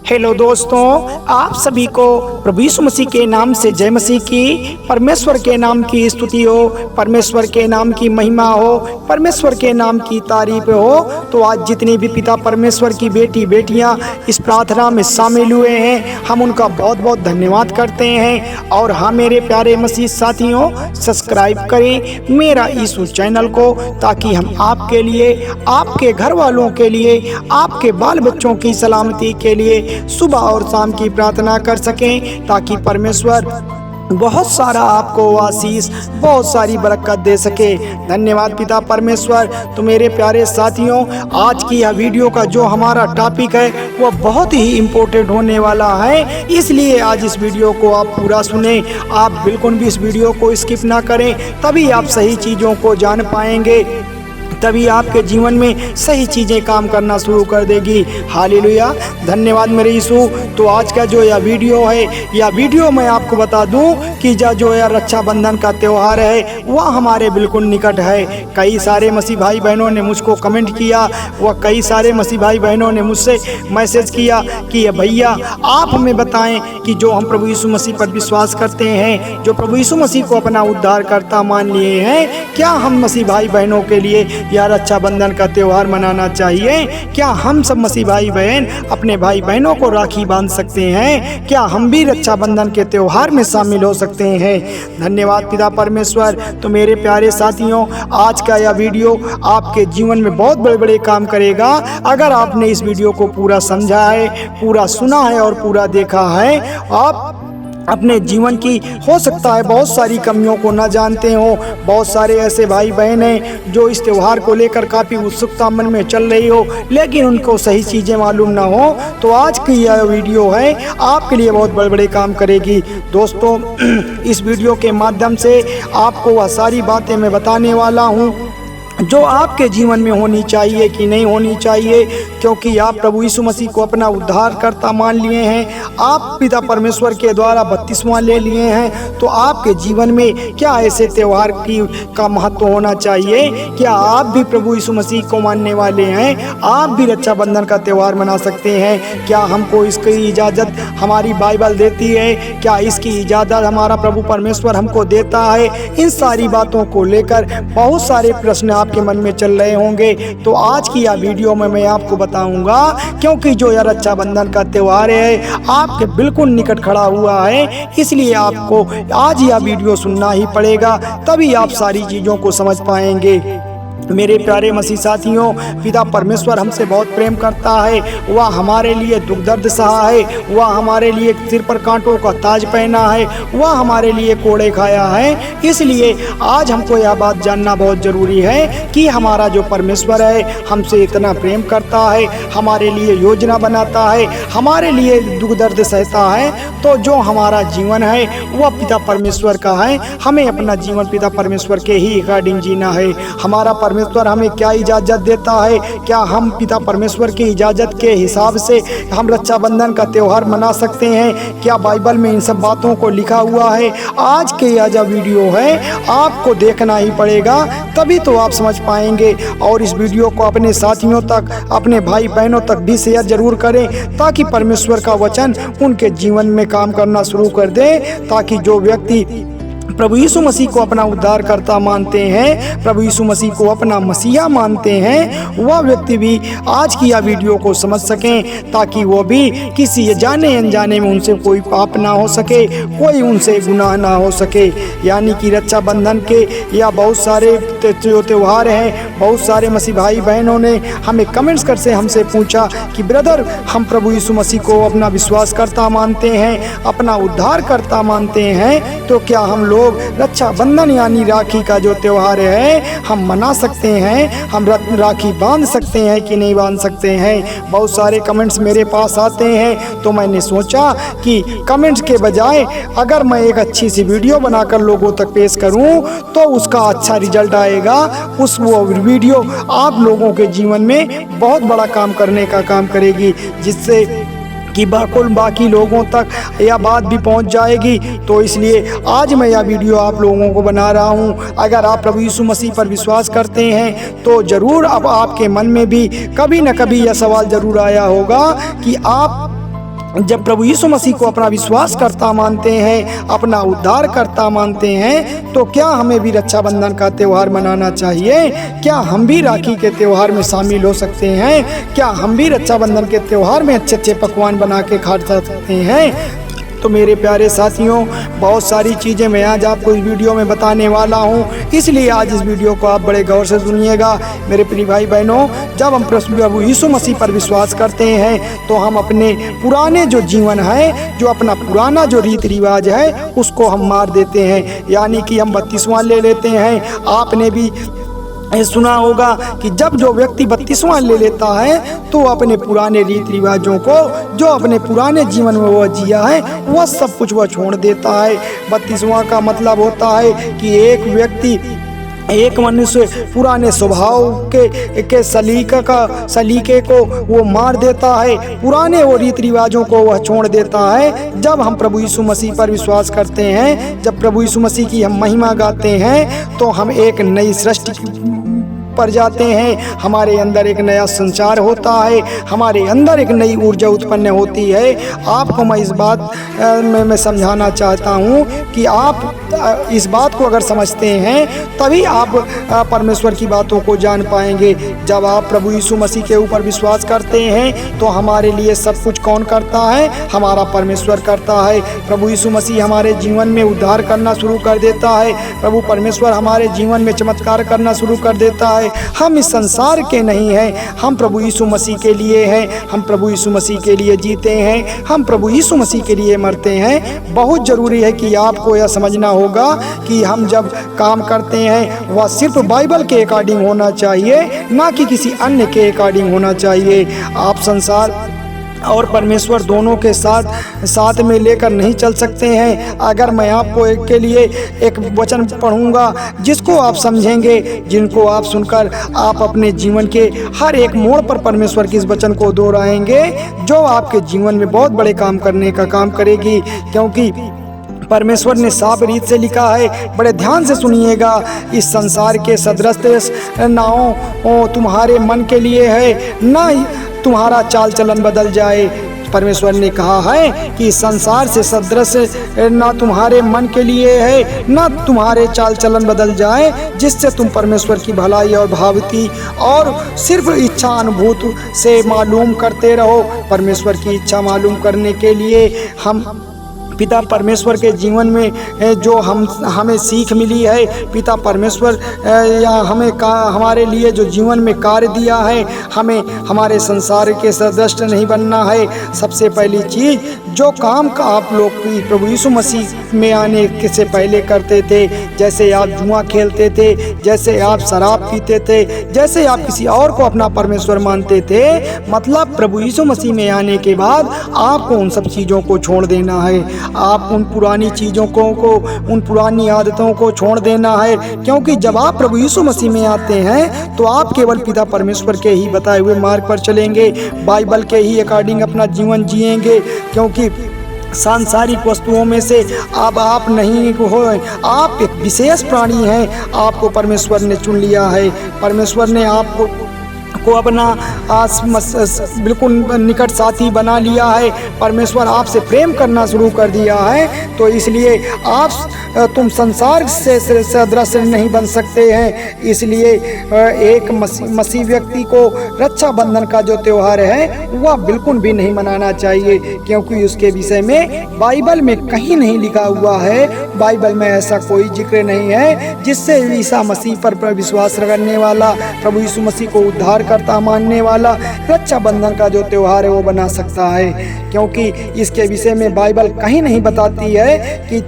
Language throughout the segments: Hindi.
हेलो दोस्तों, आप सभी को प्रभु यीशु मसीह के नाम से जय मसीह की। परमेश्वर के नाम की स्तुति हो, परमेश्वर के नाम की महिमा हो, परमेश्वर के नाम की तारीफ हो। तो आज जितने भी पिता परमेश्वर की बेटी बेटियां इस प्रार्थना में शामिल हुए हैं, हम उनका बहुत बहुत धन्यवाद करते हैं। और हाँ मेरे प्यारे मसीह साथियों, सब्सक्राइब करें मेरा यीशु चैनल को, ताकि हम आपके लिए, आपके घर वालों के लिए, आपके बाल बच्चों की सलामती के लिए सुबह और शाम की प्रार्थना कर सकें, ताकि परमेश्वर बहुत सारा आपको आशीष, बहुत सारी बरकत दे सके। धन्यवाद पिता परमेश्वर। तो मेरे प्यारे साथियों, आज की यह वीडियो का जो हमारा टॉपिक है वह बहुत ही इम्पोर्टेंट होने वाला है, इसलिए आज इस वीडियो को आप पूरा सुने। आप बिल्कुल भी इस वीडियो को स्किप ना करें, तभी आप सही चीज़ों को जान पाएंगे, तभी आपके जीवन में सही चीज़ें काम करना शुरू कर देगी। हालेलुया, धन्यवाद मेरे यीशु। तो आज का जो यह वीडियो है, यह वीडियो मैं आपको बता दूं कि जो यह रक्षाबंधन का त्यौहार है वह हमारे बिल्कुल निकट है। कई सारे मसीह भाई बहनों ने मुझको कमेंट किया, वह कई सारे मसीह भाई बहनों ने मुझसे मैसेज किया कि भैया आप हमें बताएं कि जो हम प्रभु यीशु मसीह पर विश्वास करते हैं, जो प्रभु यीशु मसीह को अपना उद्धारकर्ता मान लिए हैं, क्या हम मसीह भाई बहनों के लिए या रक्षाबंधन का त्यौहार मनाना चाहिए? क्या हम सब मसीह भाई बहन अपने भाई बहनों को राखी बांध सकते हैं? क्या हम भी रक्षाबंधन के त्यौहार में शामिल हो सकते हैं? धन्यवाद पिता परमेश्वर। तो मेरे प्यारे साथियों, आज का यह वीडियो आपके जीवन में बहुत बड़े बड़े काम करेगा, अगर आपने इस वीडियो को पूरा समझा है, पूरा सुना है और पूरा देखा है। आप अपने जीवन की हो सकता है बहुत सारी कमियों को न जानते हो। बहुत सारे ऐसे भाई बहन हैं जो इस त्यौहार को लेकर काफ़ी उत्सुकता मन में चल रही हो, लेकिन उनको सही चीज़ें मालूम ना हो। तो आज की यह वीडियो है आपके लिए बहुत बड़े बड़े काम करेगी। दोस्तों, इस वीडियो के माध्यम से आपको वह सारी बातें मैं बताने वाला हूँ जो आपके जीवन में होनी चाहिए कि नहीं होनी चाहिए, क्योंकि आप प्रभु यीशु मसीह को अपना उद्धारकर्ता मान लिए हैं, आप पिता परमेश्वर के द्वारा बपतिस्मा ले लिए हैं। तो आपके जीवन में क्या ऐसे त्यौहार का महत्व होना चाहिए? क्या आप भी प्रभु यीशु मसीह को मानने वाले हैं? आप भी रक्षाबंधन का त्यौहार मना सकते हैं? क्या हमको इसकी इजाज़त हमारी बाइबल देती है? क्या इसकी इजाज़त हमारा प्रभु परमेश्वर हमको देता है? इन सारी बातों को लेकर बहुत सारे प्रश्न आपके मन में चल रहे होंगे। तो आज की यह वीडियो में मैं आपको बताऊंगा, क्योंकि जो यह रक्षाबंधन का त्यौहार है आपके बिल्कुल निकट खड़ा हुआ है, इसलिए आपको आज यह वीडियो सुनना ही पड़ेगा, तभी आप सारी चीज़ों को समझ पाएंगे। मेरे प्यारे मसीह साथियों, पिता परमेश्वर हमसे बहुत प्रेम करता है। वह हमारे लिए दुख दर्द सहा है, वह हमारे लिए सिर पर कांटों का ताज पहना है, वह हमारे लिए कोड़े खाया है। इसलिए आज हमको यह बात जानना बहुत ज़रूरी है कि हमारा जो परमेश्वर है हमसे इतना प्रेम करता है, हमारे लिए योजना बनाता है, हमारे लिए दुख दर्द सहता है। तो जो हमारा जीवन है वह पिता परमेश्वर का है, हमें अपना जीवन पिता परमेश्वर के ही अकॉर्डिंग जीना है। हमारा परमेश्वर हमें क्या इजाज़त देता है, क्या हम पिता परमेश्वर की इजाज़त के हिसाब से हम रक्षाबंधन का त्यौहार मना सकते हैं? क्या बाइबल में इन सब बातों को लिखा हुआ है? आज के यह जो वीडियो है आपको देखना ही पड़ेगा, तभी तो आप समझ पाएंगे। और इस वीडियो को अपने साथियों तक, अपने भाई बहनों तक भी शेयर जरूर करें, ताकि परमेश्वर का वचन उनके जीवन में काम करना शुरू कर दे, ताकि जो व्यक्ति प्रभु यीशु मसीह को अपना उद्धारकर्ता मानते हैं, प्रभु यीशु मसीह को अपना मसीहा मानते हैं, वह व्यक्ति भी आज की यह वीडियो को समझ सकें, ताकि वो भी किसी जाने अनजाने में उनसे कोई पाप ना हो सके, कोई उनसे गुनाह ना हो सके। यानी कि रक्षाबंधन के या बहुत सारे जो त्यौहार हैं, बहुत सारे मसीह भाई बहनों ने हमें कमेंट्स कर से हमसे पूछा कि ब्रदर, हम प्रभु यीशु मसीह को अपना विश्वासकर्ता मानते हैं, अपना उद्धारकर्ता मानते हैं, तो क्या हम लोग रक्षाबंधन यानी राखी का जो त्यौहार है हम मना सकते हैं? हम राखी बांध सकते हैं कि नहीं बांध सकते हैं? बहुत सारे कमेंट्स मेरे पास आते हैं, तो मैंने सोचा कि कमेंट्स के बजाय अगर मैं एक अच्छी सी वीडियो बनाकर लोगों तक पेश करूं तो उसका अच्छा रिजल्ट आएगा। वो वीडियो आप लोगों के जीवन में बहुत बड़ा काम करने का काम करेगी, जिससे कि बाकी लोगों तक यह बात भी पहुंच जाएगी। तो इसलिए आज मैं यह वीडियो आप लोगों को बना रहा हूं। अगर आप प्रभु यीशु मसीह पर विश्वास करते हैं तो ज़रूर अब आपके मन में भी कभी न कभी यह सवाल ज़रूर आया होगा कि आप जब प्रभु यीशु मसीह को अपना विश्वास करता मानते हैं, अपना उद्धार करता मानते हैं, तो क्या हमें भी रक्षाबंधन का त्यौहार मनाना चाहिए? क्या हम भी राखी के त्यौहार में शामिल हो सकते हैं? क्या हम भी रक्षाबंधन के त्यौहार में अच्छे अच्छे पकवान बना के खा सकते हैं? तो मेरे प्यारे साथियों, बहुत सारी चीज़ें मैं आज आपको इस वीडियो में बताने वाला हूं, इसलिए आज इस वीडियो को आप बड़े गौर से सुनिएगा। मेरे प्रिय भाई बहनों, जब हम प्रभु यीशु मसीह पर विश्वास करते हैं तो हम अपने पुराने जो जीवन है, जो अपना पुराना जो रीति रिवाज है, उसको हम मार देते हैं, यानी कि हम बत्तीसवां ले लेते हैं। आपने भी सुना होगा कि जब जो व्यक्ति बत्तीसवां ले लेता है तो अपने पुराने रीति रिवाजों को, जो अपने पुराने जीवन में वह जिया है, वह सब कुछ वह छोड़ देता है। बत्तीसवां का मतलब होता है कि एक व्यक्ति, एक मनुष्य पुराने स्वभाव के सलीके को वो मार देता है, पुराने वो रीति रिवाजों को वह छोड़ देता है। जब हम प्रभु यीशु मसीह पर विश्वास करते हैं, जब प्रभु यीशु मसीह की हम महिमा गाते हैं, तो हम एक नई सृष्टि पर जाते हैं। हमारे अंदर एक नया संचार होता है, हमारे अंदर एक नई ऊर्जा उत्पन्न होती है। आपको मैं इस बात में मैं समझाना चाहता हूँ कि आप इस बात को अगर समझते हैं तभी आप परमेश्वर की बातों को जान पाएंगे। जब आप प्रभु यीशु मसीह के ऊपर विश्वास करते हैं तो हमारे लिए सब कुछ कौन करता है? हमारा परमेश्वर करता है। प्रभु यीशु मसीह हमारे जीवन में उद्धार करना शुरू कर देता है। प्रभु परमेश्वर हमारे जीवन में चमत्कार करना शुरू कर देता है। हम इस संसार के नहीं हैं, हम प्रभु यीशु मसीह के लिए हैं। हम प्रभु यीशु मसीह के लिए जीते हैं, हम प्रभु यीशु मसीह के लिए मरते हैं। बहुत ज़रूरी है कि आपको यह समझना होगा कि हम जब काम करते हैं वह सिर्फ बाइबल के अकॉर्डिंग होना चाहिए, ना कि किसी अन्य के अकॉर्डिंग होना चाहिए। आप संसार और परमेश्वर दोनों के साथ में लेकर नहीं चल सकते हैं। अगर मैं आपको एक के लिए एक वचन पढ़ूंगा जिसको आप समझेंगे, जिनको आप सुनकर आप अपने जीवन के हर एक मोड़ पर परमेश्वर के इस वचन को दोहराएंगे, जो आपके जीवन में बहुत बड़े काम करने का काम करेगी। क्योंकि परमेश्वर ने साफ रीत से लिखा है, बड़े ध्यान से सुनिएगा, इस संसार के सदृश नाव तुम्हारे मन के लिए है, ना तुम्हारा चाल चलन बदल जाए। परमेश्वर ने कहा है कि संसार से सदृश ना तुम्हारे मन के लिए है, ना तुम्हारे चाल चलन बदल जाए, जिससे तुम परमेश्वर की भलाई और भावती और सिर्फ इच्छा अनुभूत से मालूम करते रहो। परमेश्वर की इच्छा मालूम करने के लिए हम पिता परमेश्वर के जीवन में जो हमें सीख मिली है, पिता परमेश्वर या हमारे लिए जो जीवन में कार्य दिया है, हमें हमारे संसार के सदृश नहीं बनना है। सबसे पहली चीज़, जो काम का आप लोग प्रभु यीशु मसीह में आने से पहले करते थे, जैसे आप जुआ खेलते थे, जैसे आप शराब पीते थे, जैसे आप किसी और को अपना परमेश्वर मानते थे, मतलब प्रभु यीशु मसीह में आने के बाद आपको उन सब चीज़ों को छोड़ देना है। आप उन पुरानी चीज़ों को उन पुरानी आदतों को छोड़ देना है। क्योंकि जब आप प्रभु यीशु मसीह में आते हैं तो आप केवल पिता परमेश्वर के ही बताए हुए मार्ग पर चलेंगे, बाइबल के ही अकॉर्डिंग अपना जीवन जिएंगे। क्योंकि सांसारिक वस्तुओं में से अब आप नहीं हो, आप एक विशेष प्राणी हैं। आपको परमेश्वर ने चुन लिया है, परमेश्वर ने आपको अपना बिल्कुल निकट साथी बना लिया है। परमेश्वर आपसे प्रेम करना शुरू कर दिया है, तो इसलिए तुम संसार से सदृश नहीं बन सकते हैं। इसलिए एक मसीह व्यक्ति को रक्षाबंधन का जो त्यौहार है वह बिल्कुल भी नहीं मनाना चाहिए, क्योंकि उसके विषय में बाइबल में कहीं नहीं लिखा हुआ है। बाइबल में ऐसा कोई जिक्र नहीं है जिससे ईसा मसीह पर विश्वास करने वाला, प्रभु यीशु मसीह को उद्धार करता मानने वाला रक्षाबंधन का जो त्यौहार है वो बना सकता है। क्योंकि इसके विषय में बाइबल कहीं नहीं बताती है कि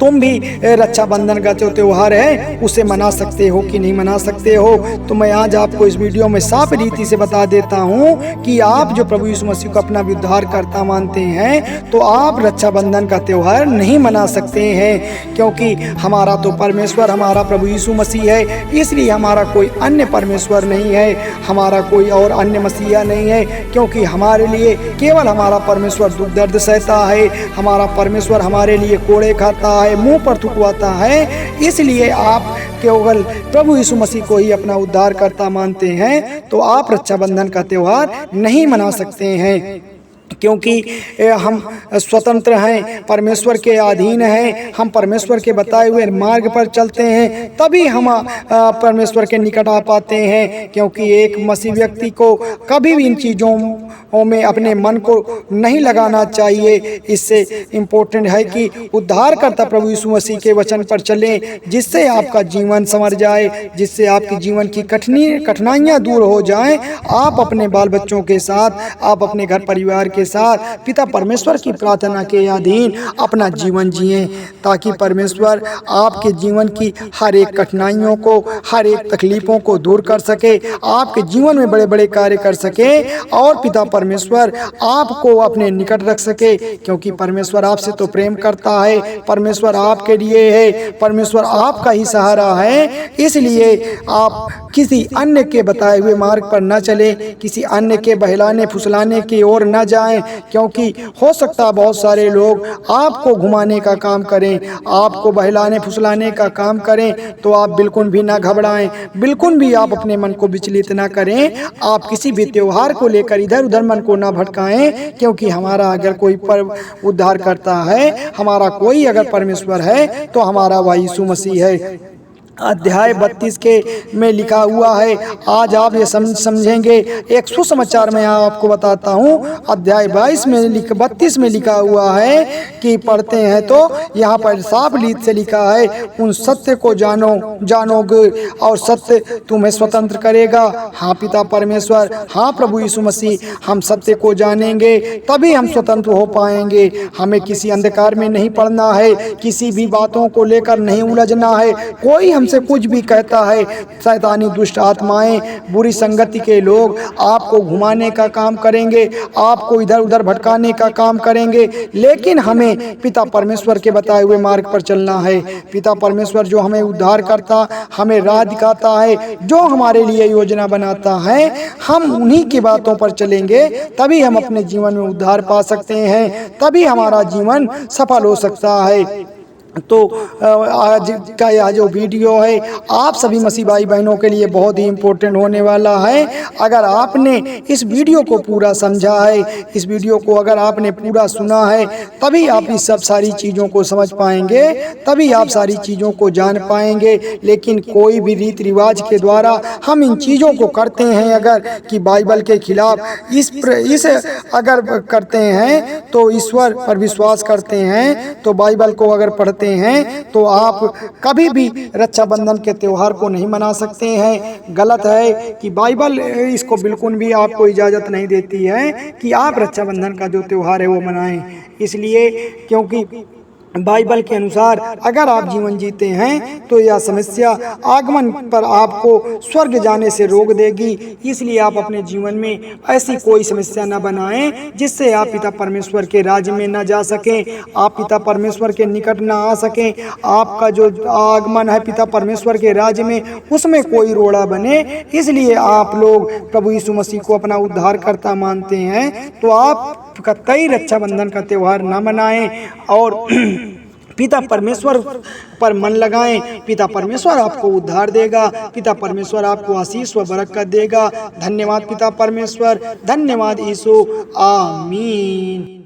तुम भी रक्षाबंधन का जो त्यौहार है उसे मना सकते हो कि नहीं मना सकते हो। तो मैं आज आपको इस वीडियो में साफ रीति से बता देता हूँ कि आप जो प्रभु यीशु मसीह को अपना उद्धार करता मानते हैं तो आप रक्षाबंधन का त्यौहार नहीं मना सकते हैं। क्योंकि हमारा तो परमेश्वर हमारा प्रभु यीशु मसीह है, इसलिए हमारा कोई अन्य परमेश्वर नहीं है, हमारा कोई और अन्य मसीहा नहीं है। क्योंकि हमारे लिए केवल हमारा परमेश्वर दुख दर्द सहता है, हमारा परमेश्वर हमारे लिए कोड़े है, मुंह पर थुकवाता है। इसलिए आप केवल प्रभु यीशु मसीह को ही अपना उद्धार करता मानते हैं तो आप रक्षाबंधन का त्यौहार नहीं मना सकते हैं। क्योंकि हम स्वतंत्र हैं, परमेश्वर के अधीन हैं, हम परमेश्वर के बताए हुए मार्ग पर चलते हैं, तभी हम परमेश्वर के निकट आ पाते हैं। क्योंकि एक मसीह व्यक्ति को कभी भी इन चीज़ों में अपने मन को नहीं लगाना चाहिए। इससे इम्पोर्टेंट है कि उद्धारकर्ता प्रभु यीशु मसीह के वचन पर चलें, जिससे आपका जीवन संवर जाए, जिससे आपके जीवन की कठिनाइयाँ दूर हो जाएं। आप अपने बाल बच्चों के साथ, आप अपने घर परिवार के साथ पिता परमेश्वर की प्रार्थना के अधीन अपना जीवन जिएं, ताकि परमेश्वर आपके जीवन की हर एक कठिनाइयों को, हर एक तकलीफों को दूर कर सके, आपके जीवन में बड़े बड़े कार्य कर सके और पिता परमेश्वर आपको अपने निकट रख सके। क्योंकि परमेश्वर आपसे तो प्रेम करता है, परमेश्वर आपके लिए है, परमेश्वर आपका ही सहारा है। इसलिए आप किसी अन्य के बताए हुए मार्ग पर न चलें, किसी अन्य के बहलाने फुसलाने की ओर न जाएं, क्योंकि हो सकता है बहुत सारे लोग आपको घुमाने का काम करें, आपको बहलाने फुसलाने का काम करें। तो आप बिल्कुल भी ना घबराएं, बिल्कुल भी आप अपने मन को विचलित ना करें। आप किसी भी त्योहार को लेकर इधर उधर मन को ना भटकाएं, क्योंकि हमारा अगर कोई पर्व उद्धार करता है, हमारा कोई अगर परमेश्वर है, तो हमारा वही यीशु मसीह है। अध्याय 32 के में लिखा हुआ है, आज आप ये समझेंगे। एक सुसमाचार मैं आपको बताता हूँ। अध्याय 32 में लिखा हुआ है कि पढ़ते हैं तो यहाँ पर साफ लीद से लिखा है, उन सत्य को जानोगे और सत्य तुम्हें स्वतंत्र करेगा। हाँ पिता परमेश्वर, हाँ प्रभु यीशु मसीह, हम सत्य को जानेंगे तभी हम स्वतंत्र हो पाएंगे। हमें किसी अंधकार में नहीं पड़ना है, किसी भी बातों को लेकर नहीं उलझना है। कोई हमसे कुछ भी कहता है, शैतानी दुष्ट आत्माएं, बुरी संगति के लोग आपको घुमाने का काम करेंगे, आपको इधर उधर भटकाने का काम करेंगे, लेकिन हमें पिता परमेश्वर के बताए हुए मार्ग पर चलना है। पिता परमेश्वर जो हमें उद्धार करता, हमें राह दिखाता है, जो हमारे लिए योजना बनाता है, हम उन्हीं की बातों पर चलेंगे, तभी हम अपने जीवन में उद्धार पा सकते हैं, तभी हमारा जीवन सफल हो सकता है। तो आज का यह जो वीडियो है आप सभी मसीह भाई बहनों के लिए बहुत ही इम्पोर्टेंट होने वाला है। अगर आपने इस वीडियो को पूरा समझा है, इस वीडियो को अगर आपने पूरा सुना है, तभी आप इस सब सारी चीज़ों को समझ पाएंगे, तभी आप सारी चीज़ों को जान पाएंगे। लेकिन कोई भी रीति रिवाज के द्वारा हम इन चीज़ों को करते हैं, अगर कि बाइबल के खिलाफ इस अगर करते हैं, तो ईश्वर पर विश्वास करते हैं, तो बाइबल को अगर पढ़ते हैं, तो आप कभी भी रक्षाबंधन के त्योहार को नहीं मना सकते हैं। गलत है कि बाइबल इसको बिल्कुल भी आपको इजाज़त नहीं देती है कि आप रक्षाबंधन का जो त्योहार है वो मनाएं। इसलिए क्योंकि बाइबल के अनुसार अगर आप जीवन जीते हैं तो यह समस्या आगमन पर आपको स्वर्ग जाने से रोक देगी। इसलिए आप अपने जीवन में ऐसी कोई समस्या न बनाएं जिससे आप पिता परमेश्वर के राज्य में न जा सकें, आप पिता परमेश्वर के निकट न आ सकें। आपका जो आगमन है पिता परमेश्वर के राज्य में, उसमें कोई रोड़ा बने। इसलिए आप लोग प्रभु यीशु मसीह को अपना उद्धारकर्ता मानते हैं, तो आप कतई रक्षाबंधन का त्यौहार न मनाएं और पिता परमेश्वर पर मन लगाएं। पिता परमेश्वर आपको उद्धार देगा, पिता परमेश्वर आपको आशीष व बरकत देगा। धन्यवाद पिता परमेश्वर, धन्यवाद यीशु, आमीन।